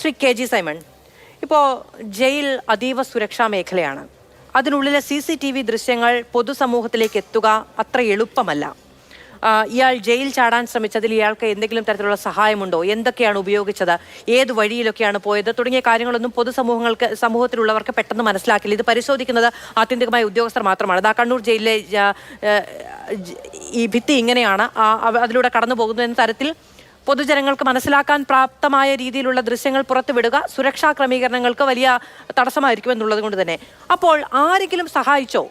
Shri K G Simon, ഇപ്പോൾ jail അതീവ സുരക്ഷാ മേഖലയാണ്. അതിനുള്ളിലെ CCTV ദൃശ്യങ്ങൾ പൊതുസമൂഹത്തിലേക്ക് എത്തുക അത്ര എളുപ്പമല്ല. ഇയാൾ ജയിൽ ചാടാൻ ശ്രമിച്ചതിൽ ഇയാൾക്ക് എന്തെങ്കിലും തരത്തിലുള്ള സഹായമുണ്ടോ, എന്തൊക്കെയാണ് ഉപയോഗിച്ചത്, ഏത് വഴിയിലൊക്കെയാണ് പോയത് തുടങ്ങിയ കാര്യങ്ങളൊന്നും സമൂഹത്തിലുള്ളവർക്ക് പെട്ടെന്ന് മനസ്സിലാക്കില്ല. ഇത് പരിശോധിക്കുന്നത് ആത്യന്തികമായ ഉദ്യോഗസ്ഥർ മാത്രമാണ്. അതാ കണ്ണൂർ ജയിലിലെ ഈ ഭിത്തി ഇങ്ങനെയാണ്, അതിലൂടെ കടന്നു പോകുന്നു എന്ന തരത്തിൽ പൊതുജനങ്ങൾക്ക് മനസ്സിലാക്കാൻ പ്രാപ്തമായ രീതിയിലുള്ള ദൃശ്യങ്ങൾ പുറത്തുവിടുക സുരക്ഷാ ക്രമീകരണങ്ങൾക്ക് വലിയ തടസ്സമായിരിക്കും എന്നുള്ളത് കൊണ്ട് തന്നെ. അപ്പോൾ ആരെങ്കിലും സഹായിച്ചോ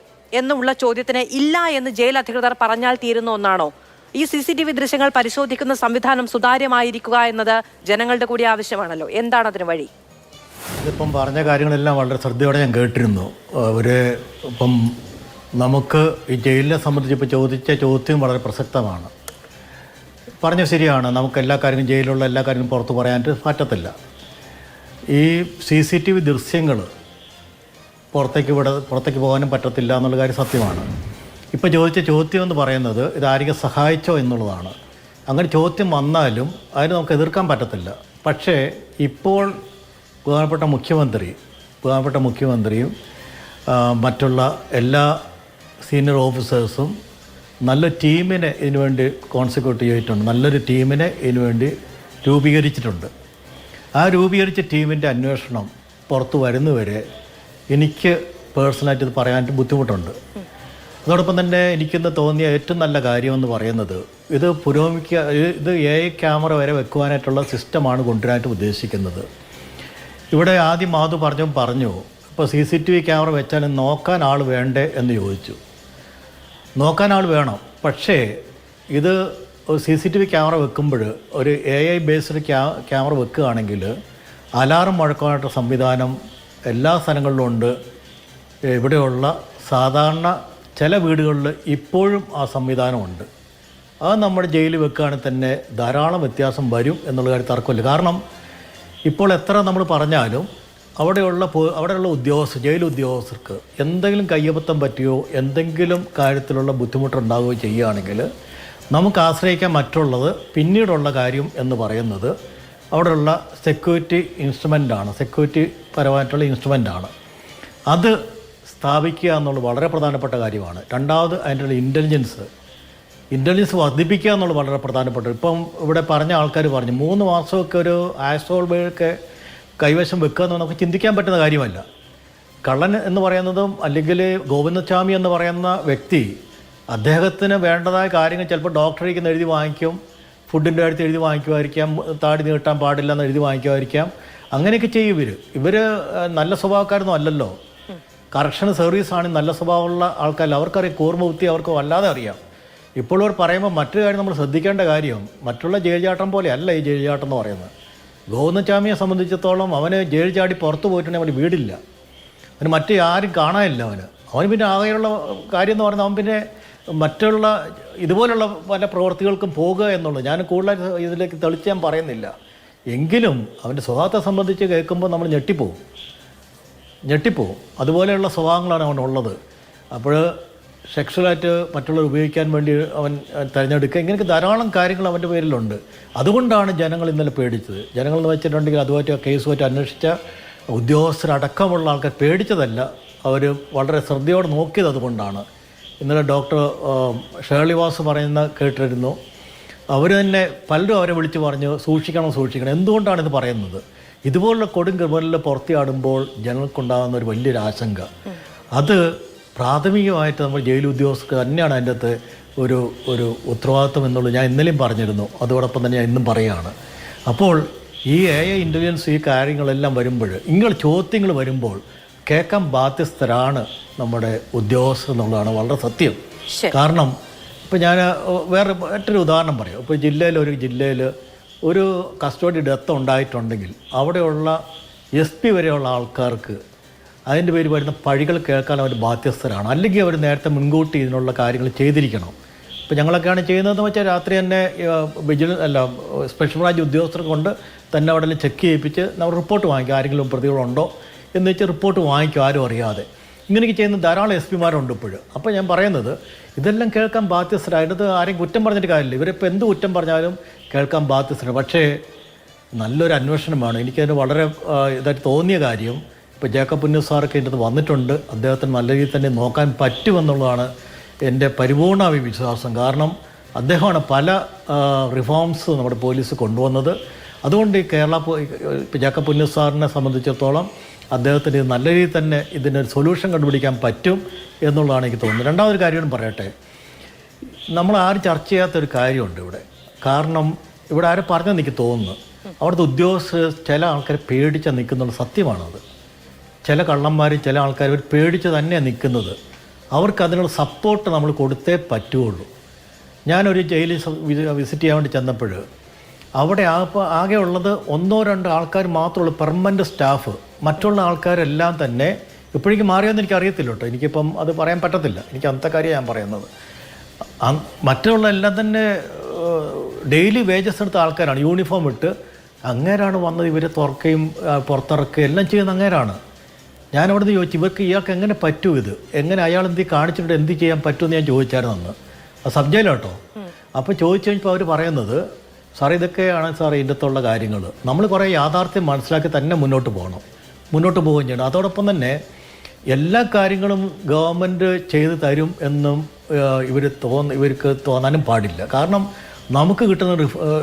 എന്നുള്ള ചോദ്യത്തിന് ഇല്ല എന്ന് ജയിൽ അധികൃതർ പറഞ്ഞാൽ തീരുന്ന ഒന്നാണോ? ഈ CCTV ദൃശ്യങ്ങൾ പരിശോധിക്കുന്ന സംവിധാനം സുതാര്യമായിരിക്കുക എന്നത് ജനങ്ങളുടെ കൂടി ആവശ്യമാണല്ലോ. എന്താണ് അതിന് വഴി? ഇതിപ്പം പറഞ്ഞ കാര്യങ്ങളെല്ലാം വളരെ ശ്രദ്ധയോടെ ഞാൻ കേട്ടിരുന്നു. ഇപ്പം നമുക്ക് ഈ ജയിലിനെ സംബന്ധിച്ച് ഇപ്പോൾ ചോദിച്ച ചോദ്യം വളരെ പ്രസക്തമാണ്. പറഞ്ഞ ശരിയാണ്, നമുക്ക് എല്ലാ കാര്യങ്ങളും ജയിലിലുള്ള എല്ലാ കാര്യങ്ങളും പുറത്ത് പറയാനായിട്ട് പറ്റത്തില്ല. ഈ CCTV ദൃശ്യങ്ങൾ പുറത്തേക്ക് പോകാനും പറ്റത്തില്ല എന്നുള്ള കാര്യം സത്യമാണ്. ഇപ്പോൾ ചോദിച്ച ചോദ്യം എന്ന് പറയുന്നത് ഇതാരെങ്കിലും സഹായിച്ചോ എന്നുള്ളതാണ്. അങ്ങനെ ചോദ്യം വന്നാലും അതിന് നമുക്ക് എതിർക്കാൻ പറ്റത്തില്ല. പക്ഷേ ഇപ്പോൾ ബഹുമാനപ്പെട്ട മുഖ്യമന്ത്രിയും മറ്റുള്ള എല്ലാ സീനിയർ ഓഫീസേഴ്സും നല്ല ടീമിനെ ഇതിനുവേണ്ടി കോൺസിക്യൂട്ട് ചെയ്തിട്ടുണ്ട്. നല്ലൊരു ടീമിനെ ഇതിനുവേണ്ടി രൂപീകരിച്ചിട്ടുണ്ട്. ആ രൂപീകരിച്ച ടീമിൻ്റെ അന്വേഷണം പുറത്ത് വരുന്നവരെ എനിക്ക് പേഴ്സണലായിട്ട് ഇത് പറയാനായിട്ട് ബുദ്ധിമുട്ടുണ്ട്. അതോടൊപ്പം തന്നെ എനിക്കിന്ന് തോന്നിയ ഏറ്റവും നല്ല കാര്യമെന്ന് പറയുന്നത് ഇത് ഇത് AI ക്യാമറ വരെ വെക്കുവാനായിട്ടുള്ള സിസ്റ്റമാണ് കൊണ്ടുവരാനായിട്ട് ഉദ്ദേശിക്കുന്നത്. ഇവിടെ ആദ്യം മാധു പറഞ്ഞു ഇപ്പോൾ CCTV ക്യാമറ വെച്ചാൽ നോക്കാൻ ആൾ വേണ്ടേ എന്ന് ചോദിച്ചു. നോക്കാൻ ആൾ വേണം, പക്ഷേ ഇത് CCTV ക്യാമറ വെക്കുമ്പോൾ ഒരു AI ബേസ്ഡ് ക്യാമറ വെക്കുകയാണെങ്കിൽ അലാറം മുഴക്കാനായിട്ട് സംവിധാനം എല്ലാ സ്ഥലങ്ങളിലും ഉണ്ട്. ഇവിടെയുള്ള സാധാരണ ചില വീടുകളിൽ ഇപ്പോഴും ആ സംവിധാനമുണ്ട്. അത് നമ്മുടെ ജയിലിൽ വെക്കുകയാണെങ്കിൽ തന്നെ ധാരാളം വ്യത്യാസം വരും എന്നുള്ള കാര്യം തർക്കമില്ല. കാരണം ഇപ്പോൾ എത്ര നമ്മൾ പറഞ്ഞാലും അവിടെയുള്ള ജയിൽ ഉദ്യോഗസ്ഥർക്ക് എന്തെങ്കിലും കയ്യബദ്ധം പറ്റുകയോ എന്തെങ്കിലും കാര്യത്തിലുള്ള ബുദ്ധിമുട്ടുണ്ടാകുകയോ ചെയ്യുകയാണെങ്കിൽ നമുക്ക് ആശ്രയിക്കാൻ മറ്റുള്ളത് പിന്നീടുള്ള കാര്യം എന്ന് പറയുന്നത് അവിടെയുള്ള സെക്യൂരിറ്റി പരമായിട്ടുള്ള ഇൻസ്ട്രുമെൻ്റാണ്. അത് സ്ഥാപിക്കുക എന്നുള്ളത് വളരെ പ്രധാനപ്പെട്ട കാര്യമാണ്. രണ്ടാമത് അതിൻ്റെ ഇൻ്റലിജൻസ് വർദ്ധിപ്പിക്കുക എന്നുള്ളത് വളരെ പ്രധാനപ്പെട്ട. ഇപ്പം ഇവിടെ പറഞ്ഞ ആൾക്കാർ പറഞ്ഞു 3 മാസമൊക്കെ ഒരു ആസ്ട്രോൾബൊക്കെ കൈവശം വെക്കുക എന്ന് നമുക്ക് ചിന്തിക്കാൻ പറ്റുന്ന കാര്യമല്ല. കള്ളൻ എന്ന് പറയുന്നതും അല്ലെങ്കിൽ ഗോവിന്ദസ്വാമി എന്ന് പറയുന്ന വ്യക്തി അദ്ദേഹത്തിന് വേണ്ടതായ കാര്യങ്ങൾ ചിലപ്പോൾ ഡോക്ടറേക്ക് എഴുതി വാങ്ങിക്കും, ഫുഡിൻ്റെ അടുത്ത് എഴുതി വാങ്ങിക്കുമായിരിക്കാം, താടി നീട്ടാൻ പാടില്ല എന്ന് എഴുതി വാങ്ങിക്കുമായിരിക്കാം. അങ്ങനെയൊക്കെ ചെയ്യും ഇവർ നല്ല സ്വഭാവക്കാരൊന്നും അല്ലല്ലോ. കറക്ഷൻ സർവീസാണ് നല്ല സ്വഭാവമുള്ള ആൾക്കാർ. അവർക്കറിയാം, കൂർമ്മബുദ്ധി അവർക്ക് വല്ലാതെ അറിയാം. ഇപ്പോൾ അവർ പറയുമ്പോൾ മറ്റൊരു കാര്യം നമ്മൾ ശ്രദ്ധിക്കേണ്ട കാര്യം, മറ്റുള്ള ജയിൽ ചാട്ടം പോലെ അല്ല ഈ ജയിൽ ചാട്ടം എന്ന് പറയുന്നത്. ഗോവിന്ദസ്വാമിയെ സംബന്ധിച്ചിടത്തോളം അവന് ജയിൽ ചാടി പുറത്ത് പോയിട്ടുണ്ടെങ്കിൽ അവന് വീടില്ല, അവന് മറ്റേ ആരും കാണാനില്ല. അവന് പിന്നെ ആകെയുള്ള കാര്യം എന്ന് പറഞ്ഞാൽ അവൻ പിന്നെ മറ്റുള്ള ഇതുപോലുള്ള പല പ്രവർത്തികൾക്കും പോകുക എന്നുള്ളത്. ഞാൻ കൂടുതൽ ഇതിലേക്ക് തെളിച്ച് ഞാൻ പറയുന്നില്ല. എങ്കിലും അവൻ്റെ സ്വഭാവത്തെ സംബന്ധിച്ച് കേൾക്കുമ്പോൾ നമ്മൾ ഞെട്ടിപ്പോവും. അതുപോലെയുള്ള സ്വഭാവങ്ങളാണ് അവനുള്ളത്. അപ്പോൾ സെക്ഷലായിട്ട് മറ്റുള്ളവർ ഉപയോഗിക്കാൻ വേണ്ടി അവൻ തിരഞ്ഞെടുക്കുക, ഇങ്ങനെയൊക്കെ ധാരാളം കാര്യങ്ങൾ അവൻ്റെ പേരിലുണ്ട്. അതുകൊണ്ടാണ് ജനങ്ങൾ ഇന്നലെ പേടിച്ചത്. ജനങ്ങളെന്ന് വെച്ചിട്ടുണ്ടെങ്കിൽ അതുമായിട്ട് കേസുമായിട്ട് അന്വേഷിച്ച ഉദ്യോഗസ്ഥരടക്കമുള്ള ആൾക്കാർ പേടിച്ചതല്ല, അവർ വളരെ ശ്രദ്ധയോടെ നോക്കിയത് അതുകൊണ്ടാണ്. ഇന്നലെ ഡോക്ടർ ഷേർലിവാസ് പറയുന്ന കേട്ടിരുന്നു. അവർ തന്നെ പലരും അവരെ വിളിച്ച് പറഞ്ഞു സൂക്ഷിക്കണം. എന്തുകൊണ്ടാണ് ഇത് പറയുന്നത്? ഇതുപോലുള്ള കൊടും ക്രിമിനലിൽ പുറത്തിയാടുമ്പോൾ ജനങ്ങൾക്കുണ്ടാകുന്ന ഒരു വലിയൊരു ആശങ്ക, അത് പ്രാഥമികമായിട്ട് നമ്മൾ ജയിൽ ഉദ്യോഗസ്ഥർക്ക് തന്നെയാണ് അതിൻ്റെ അകത്ത് ഒരു ഉത്തരവാദിത്വം എന്നുള്ളത് ഞാൻ ഇന്നലെയും പറഞ്ഞിരുന്നു. അതോടൊപ്പം തന്നെ ഞാൻ ഇന്നും പറയുകയാണ്. അപ്പോൾ ഈ AI ഇൻ്റലിജൻസ് ഈ കാര്യങ്ങളെല്ലാം വരുമ്പോൾ, ചോദ്യങ്ങൾ വരുമ്പോൾ കേൾക്കാൻ ബാധ്യസ്ഥരാണ് നമ്മുടെ ഉദ്യോഗസ്ഥർ എന്നുള്ളതാണ് വളരെ സത്യം. കാരണം ഇപ്പോൾ ഞാൻ മറ്റൊരു ഉദാഹരണം പറയാം. ഇപ്പോൾ ജില്ലയിൽ ഒരു കസ്റ്റഡി ഡെത്ത് ഉണ്ടായിട്ടുണ്ടെങ്കിൽ അവിടെയുള്ള SP വരെയുള്ള ആൾക്കാർക്ക് അതിൻ്റെ പേര് വരുന്ന പഴികൾ കേൾക്കാൻ അവർ ബാധ്യസ്ഥരാണ്. അല്ലെങ്കിൽ അവർ നേരത്തെ മുൻകൂട്ടി ഇതിനുള്ള കാര്യങ്ങൾ ചെയ്തിരിക്കണം. ഇപ്പോൾ ഞങ്ങളൊക്കെയാണ് ചെയ്യുന്നതെന്ന് വെച്ചാൽ രാത്രി തന്നെ സ്പെഷ്യൽ ബ്രാഞ്ച് ഉദ്യോഗസ്ഥർ കൊണ്ട് തന്നെ അവിടെ ചെക്ക് ചെയ്യിപ്പിച്ച് നമ്മൾ റിപ്പോർട്ട് വാങ്ങിക്കും, ആരെങ്കിലും പ്രതികളുണ്ടോ എന്ന് വെച്ച് റിപ്പോർട്ട് വാങ്ങിക്കും ആരും അറിയാതെ. ഇങ്ങനെയൊക്കെ ചെയ്യുന്ന ധാരാളം SP-മാരുണ്ട് ഇപ്പോഴും. അപ്പോൾ ഞാൻ പറയുന്നത് ഇതെല്ലാം കേൾക്കാൻ ബാധ്യസ്ഥരായിട്ട് ആരെയും കുറ്റം പറഞ്ഞിട്ട് കാര്യമില്ല. ഇവരിപ്പോൾ എന്ത് കുറ്റം പറഞ്ഞാലും കേൾക്കാൻ ബാധ്യസ്ഥരാണ്. പക്ഷേ നല്ലൊരു അന്വേഷണമാണ്. എനിക്കതിന് വളരെ ഇതായിട്ട് തോന്നിയ കാര്യം, ഇപ്പോൾ ജേക്കബ് പുന്നൂസ് സാറൊക്കെ എൻ്റെ അടുത്ത് വന്നിട്ടുണ്ട്, അദ്ദേഹത്തിന് നല്ല രീതിയിൽ തന്നെ നോക്കാൻ പറ്റുമെന്നുള്ളതാണ് എൻ്റെ പരിപൂർണ വിശ്വാസം. കാരണം അദ്ദേഹമാണ് പല റിഫോംസ് നമ്മുടെ പോലീസ് കൊണ്ടുവന്നത്. അതുകൊണ്ട് ഈ ഇപ്പോൾ ജേക്കബ് പുന്നൂസ് സാറിനെ സംബന്ധിച്ചിടത്തോളം അദ്ദേഹത്തിന് നല്ല രീതിയിൽ തന്നെ ഇതിനൊരു സൊല്യൂഷൻ കണ്ടുപിടിക്കാൻ പറ്റും എന്നുള്ളതാണ് എനിക്ക് തോന്നുന്നത്. രണ്ടാമതൊരു കാര്യം പറയട്ടെ, നമ്മൾ ആരും ചർച്ച ചെയ്യാത്തൊരു കാര്യമുണ്ട് ഇവിടെ. കാരണം ഇവിടെ ആരും പറഞ്ഞെന്ന് എനിക്ക് തോന്നുന്നു, അവിടുത്തെ ഉദ്യോഗസ്ഥർ ചില ആൾക്കാർ പേടിച്ച് നിൽക്കുന്നുള്ള സത്യമാണത്. ചില കള്ളന്മാരും ചില ആൾക്കാർ പേടിച്ച് തന്നെയാണ് നിൽക്കുന്നത്. അവർക്ക് അതിനുള്ള സപ്പോർട്ട് നമ്മൾ കൊടുത്തേ പറ്റുകയുള്ളൂ. ഞാനൊരു ജയിലിൽ വിസിറ്റ് ചെയ്യാൻ വേണ്ടി ചെന്നപ്പോൾ അവിടെ ആകെ ഉള്ളത് 1-2 ആൾക്കാർ മാത്രമുള്ളൂ, പെർമനൻ്റ് സ്റ്റാഫ്. മറ്റുള്ള ആൾക്കാരെല്ലാം തന്നെ ഇപ്പോഴേക്കും മാറിയെന്ന് എനിക്ക് അറിയത്തില്ല കേട്ടോ, എനിക്കിപ്പം അത് പറയാൻ പറ്റത്തില്ല, എനിക്ക് അന്നത്തെ കാര്യം ഞാൻ പറയുന്നത്. മറ്റുള്ള എല്ലാം തന്നെ ഡെയിലി വേജസ് എടുത്ത ആൾക്കാരാണ്, യൂണിഫോം ഇട്ട്. അങ്ങേരാണ് വന്നത്, ഇവരെ തുറക്കുകയും പുറത്തിറക്കുകയും എല്ലാം ചെയ്യുന്ന അങ്ങേരാണ്. ഞാനവിടുന്ന് ചോദിച്ചു, ഇയാൾക്ക് എങ്ങനെ പറ്റും ഇത്, എങ്ങനെ അയാൾ എന്ത് കാണിച്ചിട്ട് എന്ത് ചെയ്യാൻ പറ്റുമെന്ന് ഞാൻ ചോദിച്ചായിരുന്നു അന്ന്. അത് സബ്ജയിലോ കേട്ടോ. അപ്പോൾ ചോദിച്ചു കഴിഞ്ഞപ്പോൾ അവർ പറയുന്നത്, സാർ ഇതൊക്കെയാണ് സാർ ഇതിൻ്റെ അകത്തുള്ള കാര്യങ്ങൾ. നമ്മൾ കുറേ യാഥാർത്ഥ്യം മനസ്സിലാക്കി തന്നെ മുന്നോട്ട് പോവുകയും ചെയ്യണം. അതോടൊപ്പം തന്നെ എല്ലാ കാര്യങ്ങളും ഗവൺമെൻറ് ചെയ്ത് തരും എന്നും ഇവർക്ക് തോന്നാനും പാടില്ല. കാരണം നമുക്ക് കിട്ടുന്ന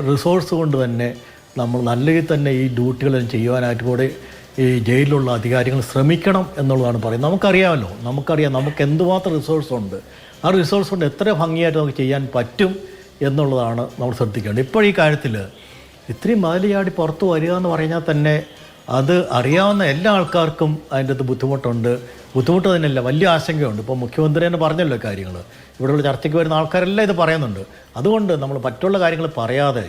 റിസോഴ്സ് കൊണ്ട് തന്നെ നമ്മൾ നല്ല രീതിയിൽ തന്നെ ഈ ഡ്യൂട്ടികളെല്ലാം ചെയ്യുവാനായിട്ട് കൂടെ ഈ ജയിലിലുള്ള അധികാരികൾ ശ്രമിക്കണം എന്നുള്ളതാണ് പറയുന്നത്. നമുക്കറിയാമല്ലോ, നമുക്ക് എന്തുമാത്രം റിസോഴ്സ് ഉണ്ട്, ആ റിസോഴ്സ് കൊണ്ട് എത്ര ഭംഗിയായിട്ട് നമുക്ക് ചെയ്യാൻ പറ്റും എന്നുള്ളതാണ് നമ്മൾ ശ്രദ്ധിക്കേണ്ടത്. ഇപ്പോൾ ഈ കാര്യത്തിൽ ഇത്രയും മതിൽ പുറത്ത് വരിക എന്ന് പറഞ്ഞാൽ തന്നെ അത് അറിയാവുന്ന എല്ലാ ആൾക്കാർക്കും അതിൻ്റെ അകത്ത് ബുദ്ധിമുട്ട് തന്നെയല്ല, വലിയ ആശങ്കയുണ്ട്. ഇപ്പോൾ മുഖ്യമന്ത്രി തന്നെ പറഞ്ഞല്ലോ കാര്യങ്ങൾ, ഇവിടെയുള്ള ചർച്ചയ്ക്ക് വരുന്ന ആൾക്കാരെല്ലാം ഇത് പറയുന്നുണ്ട്. അതുകൊണ്ട് നമ്മൾ മറ്റുള്ള കാര്യങ്ങൾ പറയാതെ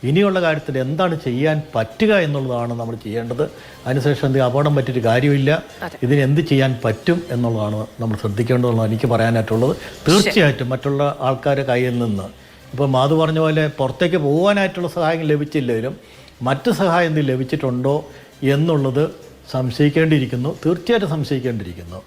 ഇനിയുള്ള കാര്യത്തിൽ എന്താണ് ചെയ്യാൻ പറ്റുക എന്നുള്ളതാണ് നമ്മൾ ചെയ്യേണ്ടത്. അതിനുശേഷം അപകടം പറ്റിയിട്ട് കാര്യമില്ല, ഇതിന് എന്ത് ചെയ്യാൻ പറ്റും എന്നുള്ളതാണ് നമ്മൾ ശ്രദ്ധിക്കേണ്ടതെന്നാണ് എനിക്ക് പറയാനായിട്ടുള്ളത്. തീർച്ചയായിട്ടും മറ്റുള്ള ആൾക്കാരുടെ കയ്യിൽ നിന്ന് ഇപ്പോൾ മാധു പറഞ്ഞ പോലെ പുറത്തേക്ക് പോകാനായിട്ടുള്ള സഹായം ലഭിച്ചില്ലെങ്കിലും മറ്റ് സഹായം എന്തെങ്കിലും ലഭിച്ചിട്ടുണ്ടോ എന്നുള്ളത് സംശയിക്കേണ്ടിയിരിക്കുന്നു, തീർച്ചയായിട്ടും സംശയിക്കേണ്ടിയിരിക്കുന്നു.